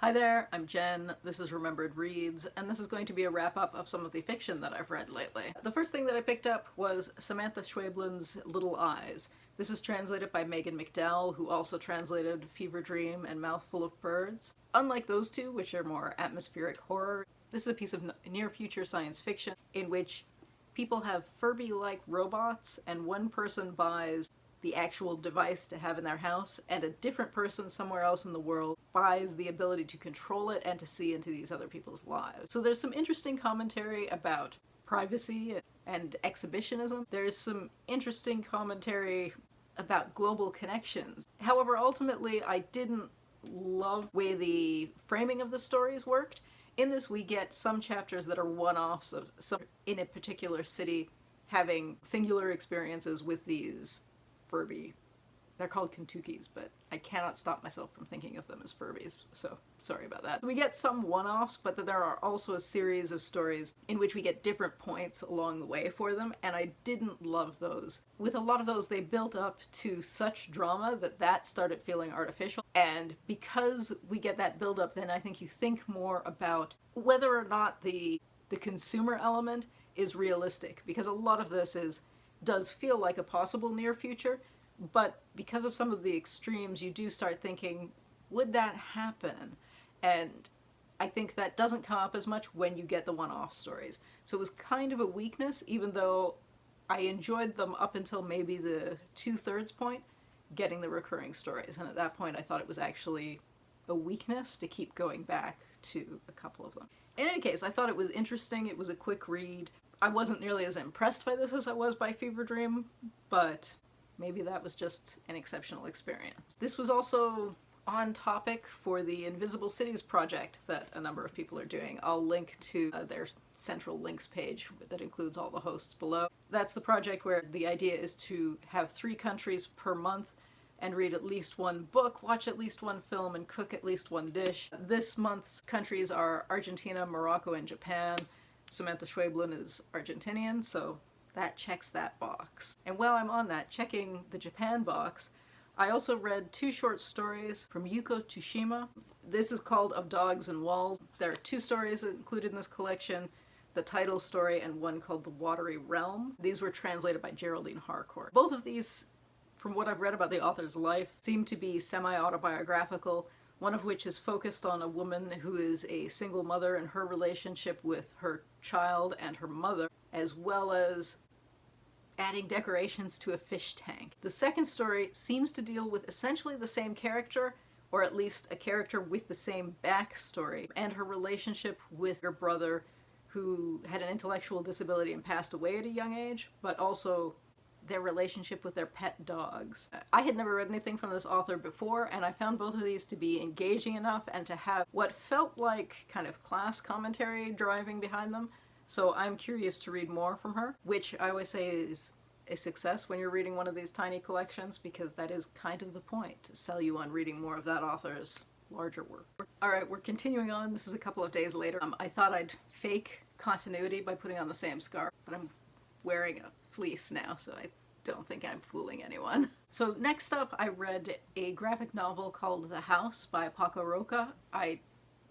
Hi there, I'm Jen, this is Remembered Reads, and this is going to be a wrap-up of some of the fiction that I've read lately. The first thing that I picked up was Samantha Schweiblens' Little Eyes. This is translated by Megan McDowell, who also translated Fever Dream and Mouthful of Birds. Unlike those two, which are more atmospheric horror, this is a piece of near-future science fiction in which people have Furby-like robots, and one person buys the actual device to have in their house, and a different person somewhere else in the world buys the ability to control it and to see into these other people's lives. So there's some interesting commentary about privacy and exhibitionism. There's some interesting commentary about global connections. However, ultimately, I didn't love the way the framing of the stories worked. In this, we get some chapters that are one-offs of some in a particular city having singular experiences with these Furby. They're called Kentuckys, but I cannot stop myself from thinking of them as Furbies, so sorry about that. We get some one-offs, but then there are also a series of stories in which we get different points along the way for them, and I didn't love those. With a lot of those, they built up to such drama that started feeling artificial, and because we get that build-up, then I think you think more about whether or not the consumer element is realistic, because a lot of this does feel like a possible near future, but because of some of the extremes, you do start thinking, would that happen? And I think that doesn't come up as much when you get the one-off stories. So it was kind of a weakness, even though I enjoyed them up until maybe the 2/3 point, getting the recurring stories. And at that point, I thought it was actually a weakness to keep going back to a couple of them. In any case, I thought it was interesting. It was a quick read. I wasn't nearly as impressed by this as I was by Fever Dream, but maybe that was just an exceptional experience. This was also on topic for the Invisible Cities project that a number of people are doing. I'll link to their central links page that includes all the hosts below. That's the project where the idea is to have 3 countries per month and read at least one book, watch at least one film, and cook at least one dish. This month's countries are Argentina, Morocco, and Japan. Samantha Schweblin is Argentinian, so that checks that box. And while I'm on that, checking the Japan box, I also read 2 short stories from Yūko Tsushima. This is called Of Dogs and Walls. There are 2 stories included in this collection, the title story and one called The Watery Realm. These were translated by Geraldine Harcourt. Both of these, from what I've read about the author's life, seem to be semi-autobiographical, one of which is focused on a woman who is a single mother and her relationship with her child and her mother, as well as adding decorations to a fish tank. The second story seems to deal with essentially the same character, or at least a character with the same backstory, and her relationship with her brother who had an intellectual disability and passed away at a young age, but also their relationship with their pet dogs. I had never read anything from this author before, and I found both of these to be engaging enough and to have what felt like kind of class commentary driving behind them. So I'm curious to read more from her, which I always say is a success when you're reading one of these tiny collections, because that is kind of the point, to sell you on reading more of that author's larger work. Alright, we're continuing on. This is a couple of days later. I thought I'd fake continuity by putting on the same scarf, but I'm wearing a fleece now, so I don't think I'm fooling anyone. So next up, I read a graphic novel called The House by Paco Roca. I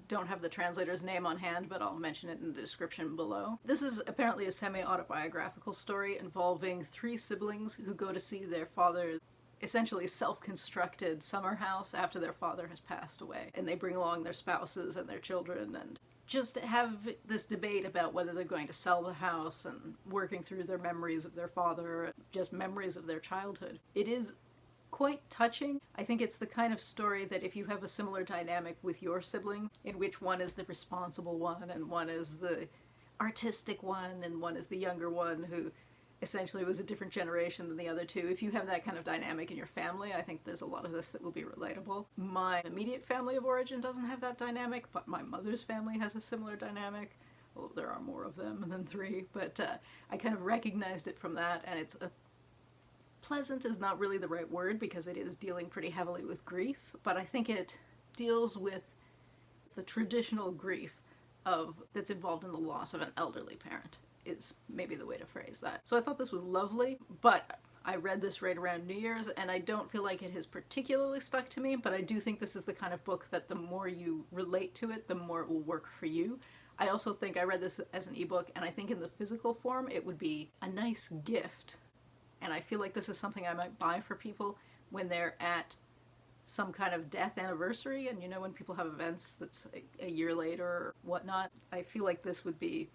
don't have the translator's name on hand, but I'll mention it in the description below. This is apparently a semi-autobiographical story involving 3 siblings who go to see their father's essentially self-constructed summer house after their father has passed away. And they bring along their spouses and their children and just have this debate about whether they're going to sell the house and working through their memories of their father, just memories of their childhood. It is quite touching. I think it's the kind of story that if you have a similar dynamic with your sibling, in which one is the responsible one and one is the artistic one and one is the younger one who essentially was a different generation than the other two. If you have that kind of dynamic in your family, I think there's a lot of this that will be relatable. My immediate family of origin doesn't have that dynamic, but my mother's family has a similar dynamic. Well, there are more of them than 3, but I kind of recognized it from that, and it's pleasant is not really the right word because it is dealing pretty heavily with grief, but I think it deals with the traditional grief that's involved in the loss of an elderly parent, is maybe the way to phrase that. So I thought this was lovely, but I read this right around New Year's, and I don't feel like it has particularly stuck to me, but I do think this is the kind of book that the more you relate to it, the more it will work for you. I also think I read this as an ebook, and I think in the physical form it would be a nice gift. And I feel like this is something I might buy for people when they're at some kind of death anniversary, and you know, when people have events that's a year later or whatnot. I feel like this would be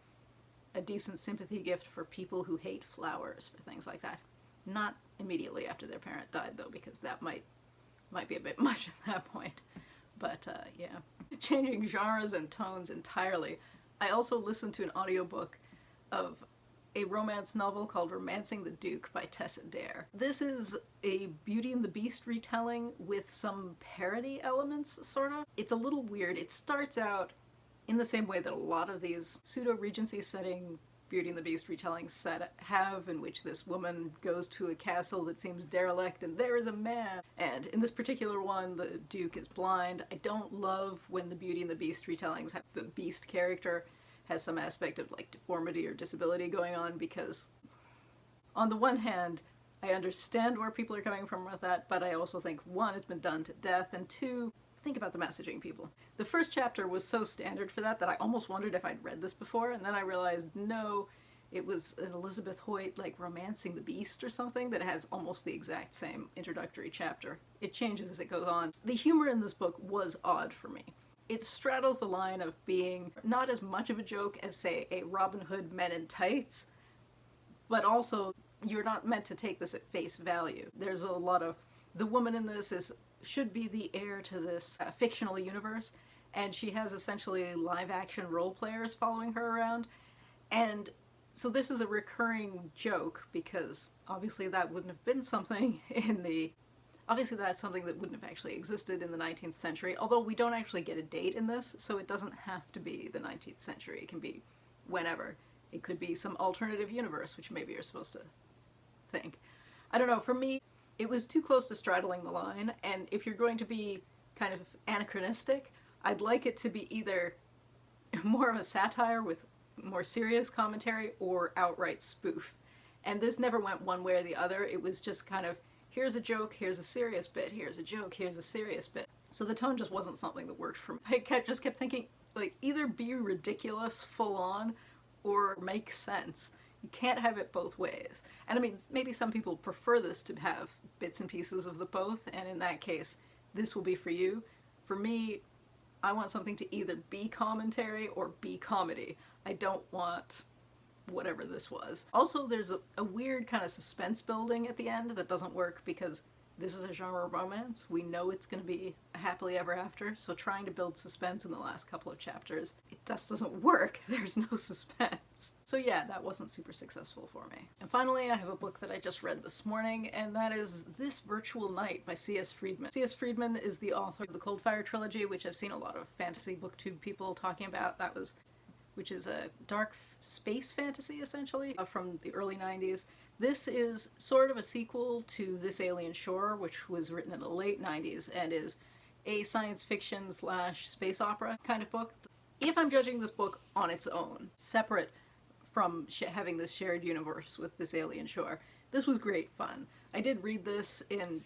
a decent sympathy gift for people who hate flowers, for things like that. Not immediately after their parent died, though, because that might be a bit much at that point. But yeah. Changing genres and tones entirely, I also listened to an audiobook of a romance novel called Romancing the Duke by Tessa. This is a Beauty and the Beast retelling with some parody elements, sort of. It's a little weird. It starts out in the same way that a lot of these pseudo-Regency setting Beauty and the Beast retellings have, in which this woman goes to a castle that seems derelict and there is a man. And in this particular one, the Duke is blind. I don't love when the Beauty and the Beast retellings have the Beast character has some aspect of like deformity or disability going on, because on the one hand, I understand where people are coming from with that, but I also think, one, it's been done to death, and two, think about the messaging, people. The first chapter was so standard for that I almost wondered if I'd read this before, and then I realized, no, it was an Elizabeth Hoyt, like, Romancing the Beast or something that has almost the exact same introductory chapter. It changes as it goes on. The humor in this book was odd for me. It straddles the line of being not as much of a joke as, say, a Robin Hood Men in Tights, but also you're not meant to take this at face value. There's a lot of, the woman in this should be the heir to this fictional universe, and she has essentially live-action role players following her around, and so this is a recurring joke, because obviously that wouldn't have been something obviously that's something that wouldn't have actually existed in the 19th century, although we don't actually get a date in this, so it doesn't have to be the 19th century. It can be whenever. It could be some alternative universe, which maybe you're supposed to think. I don't know, for me, it was too close to straddling the line, and if you're going to be kind of anachronistic, I'd like it to be either more of a satire with more serious commentary or outright spoof. And this never went one way or the other. It was just kind of, here's a joke, here's a serious bit, here's a joke, here's a serious bit. So the tone just wasn't something that worked for me. I just kept thinking, like, either be ridiculous full on or make sense. You can't have it both ways. And I mean, maybe some people prefer this to have bits and pieces of the both, and in that case, this will be for you. For me, I want something to either be commentary or be comedy. I don't want whatever this was. Also, there's a weird kind of suspense building at the end that doesn't work, because this is a genre romance. We know it's going to be a happily ever after, so trying to build suspense in the last couple of chapters, it just doesn't work. There's no suspense. So yeah, that wasn't super successful for me. And finally, I have a book that I just read this morning, and that is This Virtual Night by C.S. Friedman. C.S. Friedman is the author of the Coldfire trilogy, which I've seen a lot of fantasy booktube people talking about. Which is a dark space fantasy, essentially, from the early 90s. This is sort of a sequel to This Alien Shore, which was written in the late 90s, and is a science fiction / space opera kind of book. If I'm judging this book on its own, separate from having this shared universe with This Alien Shore, this was great fun. I did read this in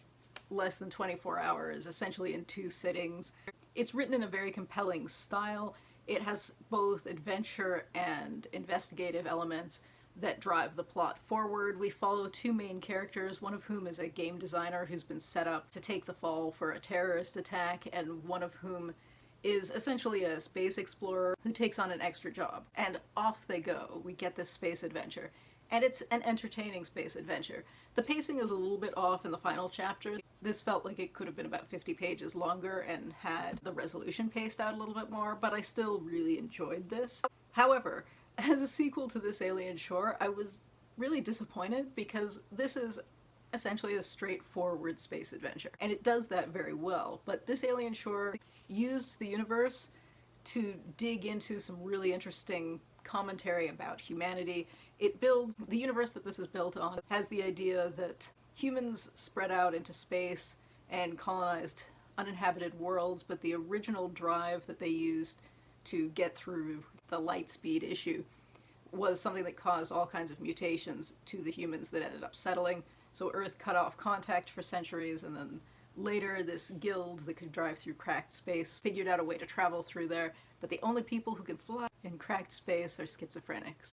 less than 24 hours, essentially in 2 sittings. It's written in a very compelling style. It has both adventure and investigative elements that drive the plot forward. We follow 2 main characters, one of whom is a game designer who's been set up to take the fall for a terrorist attack, and one of whom is essentially a space explorer who takes on an extra job. And off they go. We get this space adventure. And it's an entertaining space adventure. The pacing is a little bit off in the final chapter. This felt like it could have been about 50 pages longer and had the resolution paced out a little bit more, but I still really enjoyed this. However, as a sequel to This Alien Shore, I was really disappointed, because this is essentially a straightforward space adventure, and it does that very well. But This Alien Shore used the universe to dig into some really interesting commentary about humanity. It builds, the universe that this is built on has the idea that humans spread out into space and colonized uninhabited worlds, but the original drive that they used to get through the light speed issue was something that caused all kinds of mutations to the humans that ended up settling. So Earth cut off contact for centuries, and then later this guild that could drive through cracked space figured out a way to travel through there, but the only people who can fly in cracked space are schizophrenics.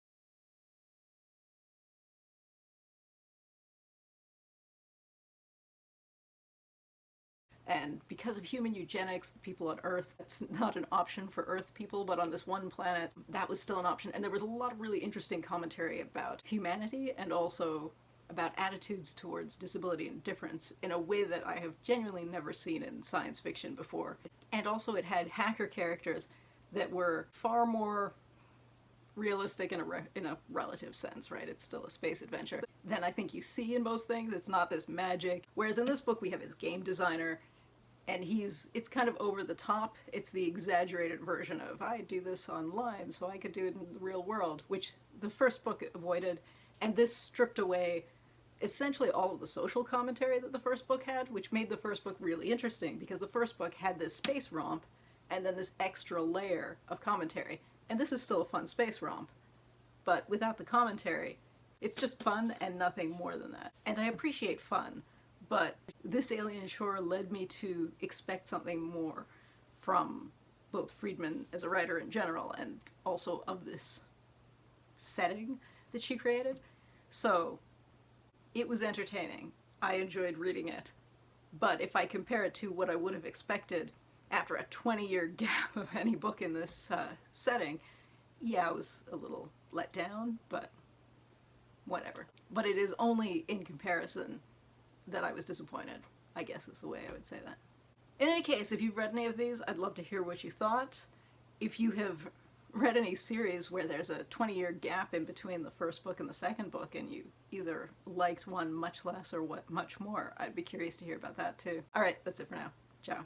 And because of human eugenics, the people on Earth, that's not an option for Earth people, but on this one planet, that was still an option. And there was a lot of really interesting commentary about humanity and also about attitudes towards disability and difference in a way that I have genuinely never seen in science fiction before. And also it had hacker characters that were far more realistic in a relative sense, right? It's still a space adventure. Than I think you see in most things. It's not this magic. Whereas in this book we have his game designer, and it's kind of over the top. It's the exaggerated version of, I do this online so I could do it in the real world, which the first book avoided, and this stripped away essentially all of the social commentary that the first book had, which made the first book really interesting, because the first book had this space romp, and then this extra layer of commentary. And this is still a fun space romp, but without the commentary, it's just fun and nothing more than that. And I appreciate fun, but this Alien Shore led me to expect something more from both Friedman as a writer in general and also of this setting that she created. So it was entertaining. I enjoyed reading it. But if I compare it to what I would have expected after a 20-year gap of any book in this setting, yeah, I was a little let down, but whatever. But it is only in comparison that I was disappointed, I guess is the way I would say that. In any case, if you've read any of these, I'd love to hear what you thought. If you have read any series where there's a 20-year gap in between the first book and the second book, and you either liked one much less or much more, I'd be curious to hear about that too. Alright, that's it for now. Ciao.